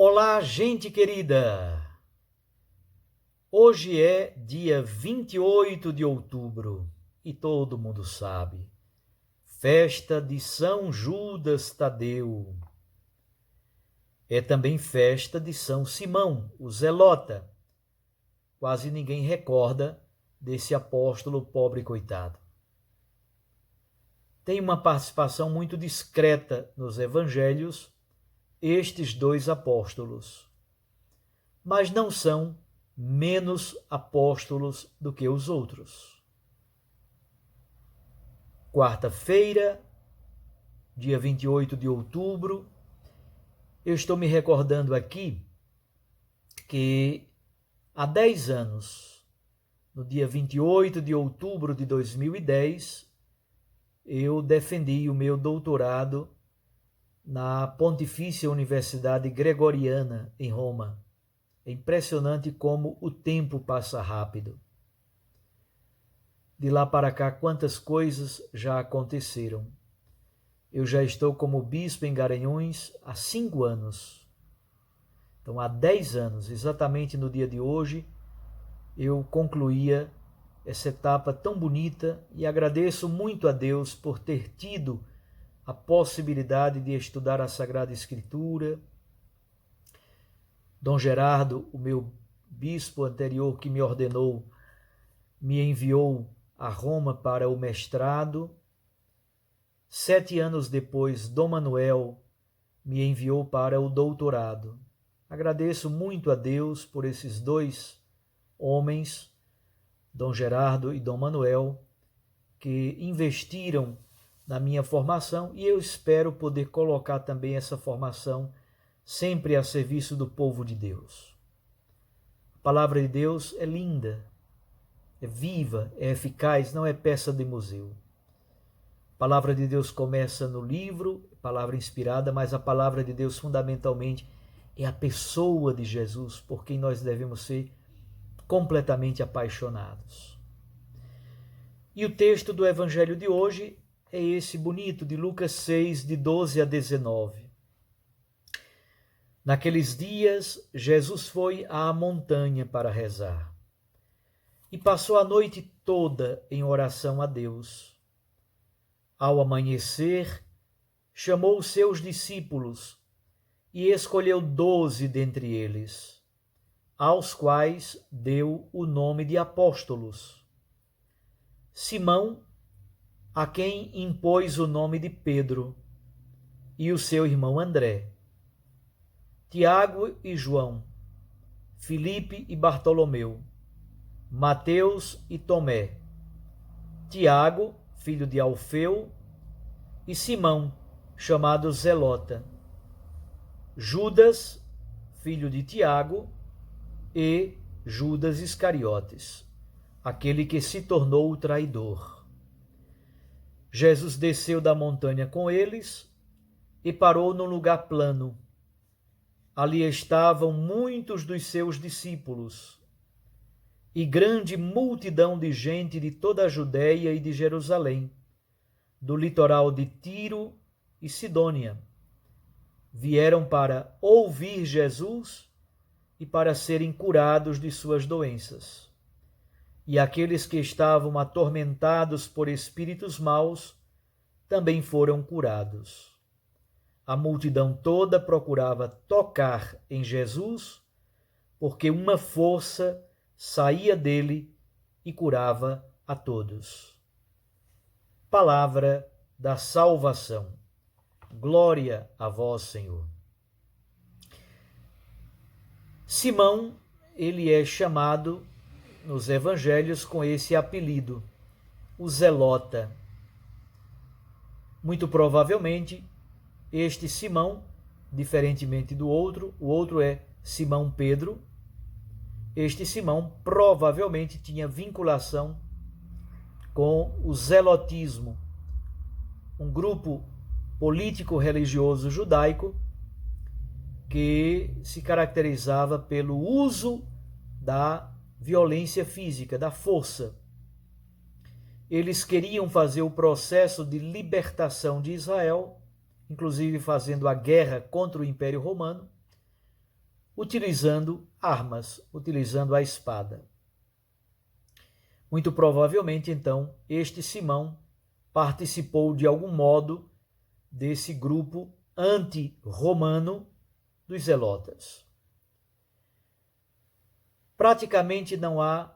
Olá, gente querida! Hoje é dia 28 de outubro e todo mundo sabe, festa de São Judas Tadeu. É também festa de São Simão, o Zelota. Quase ninguém recorda desse apóstolo pobre e coitado. Tem uma participação muito discreta nos evangelhos estes dois apóstolos, mas não são menos apóstolos do que os outros. Quarta-feira, dia 28 de outubro, eu estou me recordando aqui que há 10 anos, no dia 28 de outubro de 2010, eu defendi o meu doutorado na Pontifícia Universidade Gregoriana, em Roma. É impressionante como o tempo passa rápido. De lá para cá, quantas coisas já aconteceram. Eu já estou como bispo em Garanhuns há 5 anos. Então, há 10 anos, exatamente no dia de hoje, eu concluía essa etapa tão bonita e agradeço muito a Deus por ter tido a possibilidade de estudar a Sagrada Escritura. Dom Gerardo, o meu bispo anterior que me ordenou, me enviou a Roma para o mestrado. 7 anos depois, Dom Manuel me enviou para o doutorado. Agradeço muito a Deus por esses dois homens, Dom Gerardo e Dom Manuel, que investiram na minha formação e eu espero poder colocar também essa formação sempre a serviço do povo de Deus. A palavra de Deus é linda, é viva, é eficaz, não é peça de museu. A palavra de Deus começa no livro, palavra inspirada, mas a palavra de Deus fundamentalmente é a pessoa de Jesus, por quem nós devemos ser completamente apaixonados. E o texto do evangelho de hoje é esse bonito, de Lucas 6, de 12 a 19. Naqueles dias, Jesus foi à montanha para rezar e passou a noite toda em oração a Deus. Ao amanhecer, chamou os seus discípulos e escolheu 12 dentre eles, aos quais deu o nome de apóstolos. Simão, a quem impôs o nome de Pedro, e o seu irmão André, Tiago e João, Filipe e Bartolomeu, Mateus e Tomé, Tiago, filho de Alfeu, e Simão, chamado Zelota, Judas, filho de Tiago, e Judas Iscariotes, aquele que se tornou o traidor. Jesus desceu da montanha com eles e parou num lugar plano. Ali estavam muitos dos seus discípulos e grande multidão de gente de toda a Judéia e de Jerusalém, do litoral de Tiro e Sidônia. Vieram para ouvir Jesus e para serem curados de suas doenças. E aqueles que estavam atormentados por espíritos maus também foram curados. A multidão toda procurava tocar em Jesus, porque uma força saía dele e curava a todos. Palavra da salvação. Glória a vós, Senhor. Simão, ele é chamado nos evangelhos com esse apelido, o Zelota. Muito provavelmente, este Simão, diferentemente do outro, o outro é Simão Pedro, este Simão provavelmente tinha vinculação com o zelotismo, um grupo político-religioso judaico que se caracterizava pelo uso da violência física, da força. Eles queriam fazer o processo de libertação de Israel, inclusive fazendo a guerra contra o Império Romano, utilizando armas, utilizando a espada. Muito provavelmente, então, este Simão participou de algum modo desse grupo anti-romano dos zelotas. Praticamente não há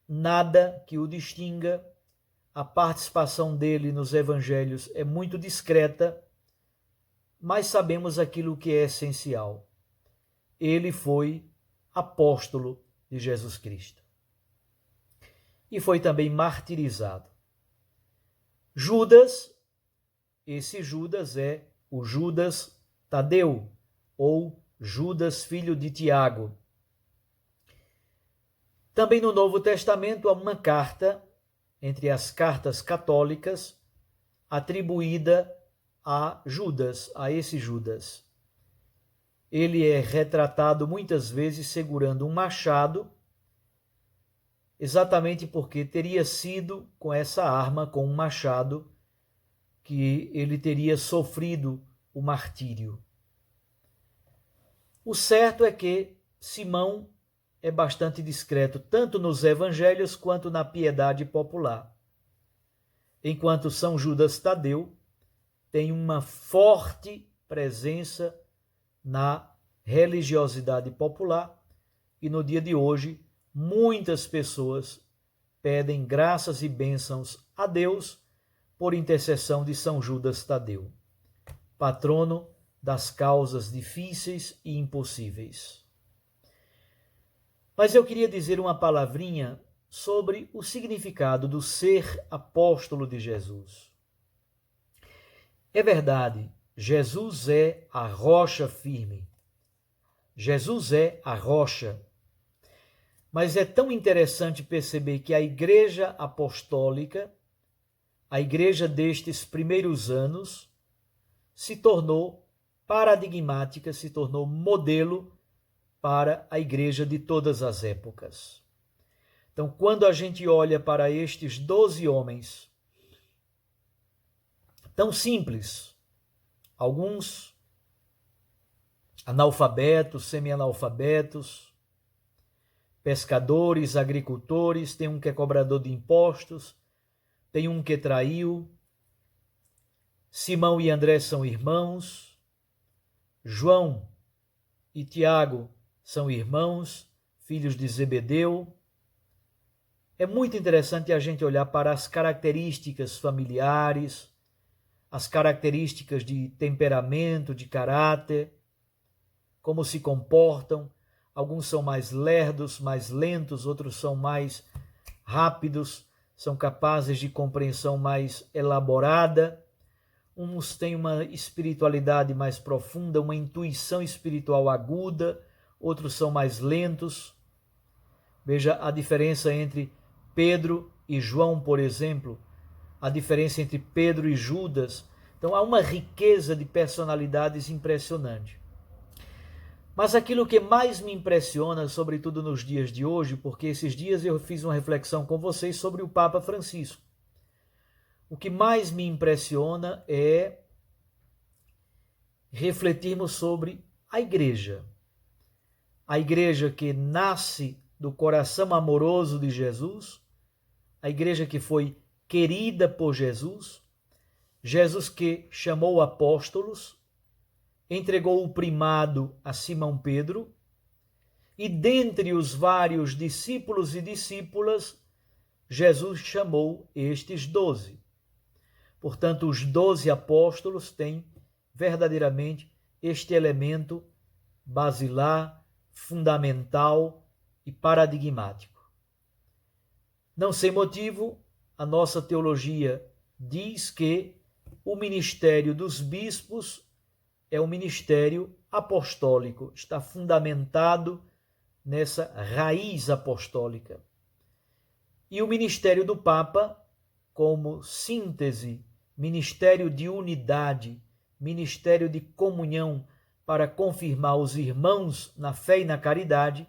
nada que o distinga. A participação dele nos evangelhos é muito discreta, mas sabemos aquilo que é essencial. Ele foi apóstolo de Jesus Cristo. E foi também martirizado. Judas, esse Judas é o Judas Tadeu, ou Judas, filho de Tiago. Também no Novo Testamento há uma carta, entre as cartas católicas, atribuída a Judas, a esse Judas. Ele é retratado muitas vezes segurando um machado, exatamente porque teria sido com essa arma, com um machado, que ele teria sofrido o martírio. O certo é que Simão é bastante discreto, tanto nos evangelhos quanto na piedade popular. Enquanto São Judas Tadeu tem uma forte presença na religiosidade popular e no dia de hoje muitas pessoas pedem graças e bênçãos a Deus por intercessão de São Judas Tadeu, patrono das causas difíceis e impossíveis. Mas eu queria dizer uma palavrinha sobre o significado do ser apóstolo de Jesus. É verdade, Jesus é a rocha firme. Jesus é a rocha. Mas é tão interessante perceber que a igreja apostólica, a igreja destes primeiros anos, se tornou paradigmática, se tornou modelo para a igreja de todas as épocas. Então, quando a gente olha para estes 12 homens, tão simples, alguns analfabetos, semi-analfabetos, pescadores, agricultores, tem um que é cobrador de impostos, tem um que traiu, Simão e André são irmãos, João e Tiago são irmãos, filhos de Zebedeu. É muito interessante a gente olhar para as características familiares, as características de temperamento, de caráter, como se comportam. Alguns são mais lerdos, mais lentos, outros são mais rápidos, são capazes de compreensão mais elaborada. Uns têm uma espiritualidade mais profunda, uma intuição espiritual aguda, outros são mais lentos. Veja a diferença entre Pedro e João, por exemplo, a diferença entre Pedro e Judas. Então há uma riqueza de personalidades impressionante. Mas aquilo que mais me impressiona, sobretudo nos dias de hoje, porque esses dias eu fiz uma reflexão com vocês sobre o Papa Francisco. O que mais me impressiona é refletirmos sobre a igreja. A igreja que nasce do coração amoroso de Jesus, a igreja que foi querida por Jesus, Jesus que chamou apóstolos, entregou o primado a Simão Pedro, e dentre os vários discípulos e discípulas, Jesus chamou estes 12. Portanto, os 12 apóstolos têm verdadeiramente este elemento basilar, fundamental e paradigmático. Não sem motivo, a nossa teologia diz que o ministério dos bispos é um ministério apostólico, está fundamentado nessa raiz apostólica. E o ministério do Papa, como síntese, ministério de unidade, ministério de comunhão para confirmar os irmãos na fé e na caridade,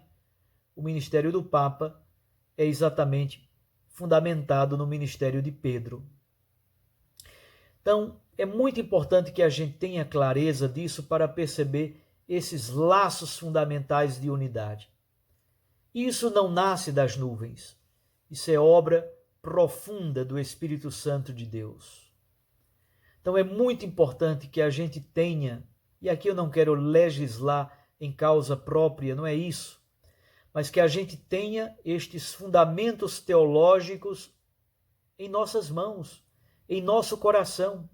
o ministério do Papa é exatamente fundamentado no ministério de Pedro. Então, é muito importante que a gente tenha clareza disso para perceber esses laços fundamentais de unidade. Isso não nasce das nuvens. Isso é obra profunda do Espírito Santo de Deus. Então é muito importante que a gente tenha, e aqui eu não quero legislar em causa própria, não é isso, mas que a gente tenha estes fundamentos teológicos em nossas mãos, em nosso coração.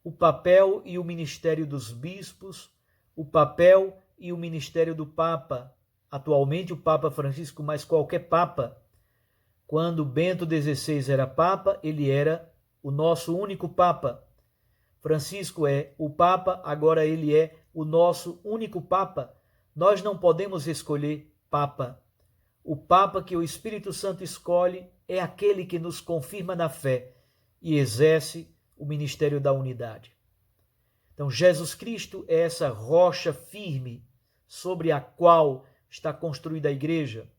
O papel e o ministério dos bispos, o papel e o ministério do Papa, atualmente o Papa Francisco, mas qualquer Papa. Quando Bento XVI era Papa, ele era o nosso único Papa. Francisco é o Papa, agora ele é o nosso único Papa. Nós não podemos escolher Papa. O Papa que o Espírito Santo escolhe é aquele que nos confirma na fé e exerce o ministério da unidade. Então, Jesus Cristo é essa rocha firme sobre a qual está construída a igreja.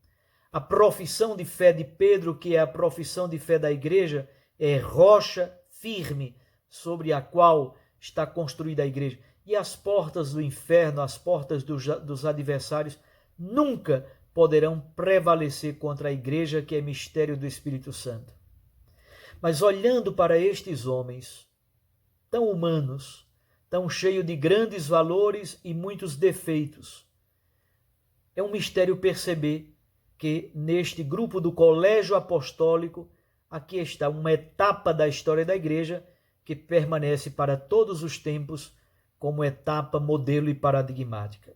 A profissão de fé de Pedro, que é a profissão de fé da igreja, é rocha firme sobre a qual está construída a igreja. E as portas do inferno, as portas dos adversários, nunca poderão prevalecer contra a igreja, que é mistério do Espírito Santo. Mas olhando para estes homens, tão humanos, tão cheios de grandes valores e muitos defeitos, é um mistério perceber que neste grupo do Colégio Apostólico, aqui está uma etapa da história da igreja que permanece para todos os tempos como etapa modelo e paradigmática.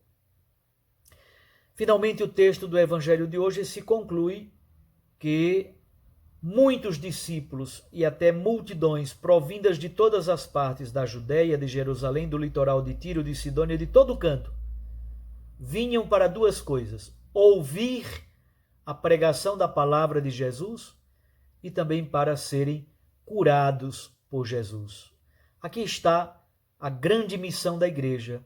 Finalmente, o texto do Evangelho de hoje se conclui que muitos discípulos e até multidões provindas de todas as partes da Judéia, de Jerusalém, do litoral de Tiro, de Sidônia, de todo canto, vinham para duas coisas: ouvir a pregação da palavra de Jesus e também para serem curados por Jesus. Aqui está a grande missão da igreja: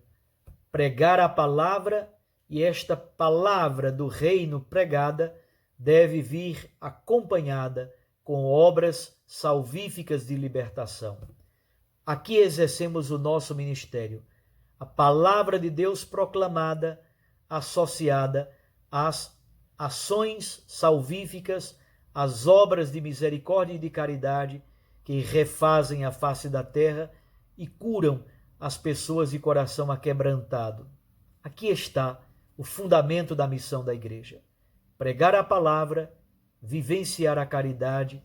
pregar a palavra, e esta palavra do reino pregada deve vir acompanhada com obras salvíficas de libertação. Aqui exercemos o nosso ministério, a palavra de Deus proclamada, associada às ações salvíficas, às obras de misericórdia e de caridade que refazem a face da terra e curam as pessoas de coração aquebrantado. Aqui está o fundamento da missão da igreja: pregar a palavra, vivenciar a caridade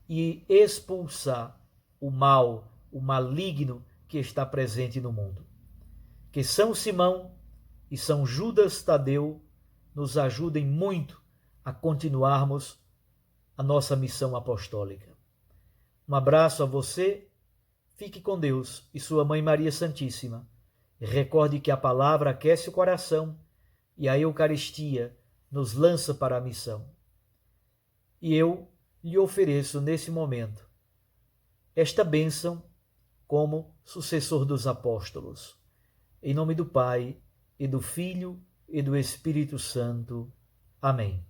e expulsar o mal, o maligno que está presente no mundo. Que São Simão e São Judas Tadeu nos ajudem muito a continuarmos a nossa missão apostólica. Um abraço a você, fique com Deus e sua Mãe Maria Santíssima. E recorde que a palavra aquece o coração e a Eucaristia nos lança para a missão. E eu lhe ofereço nesse momento esta bênção como sucessor dos apóstolos. Em nome do Pai, e do Filho, e do Espírito Santo. Amém.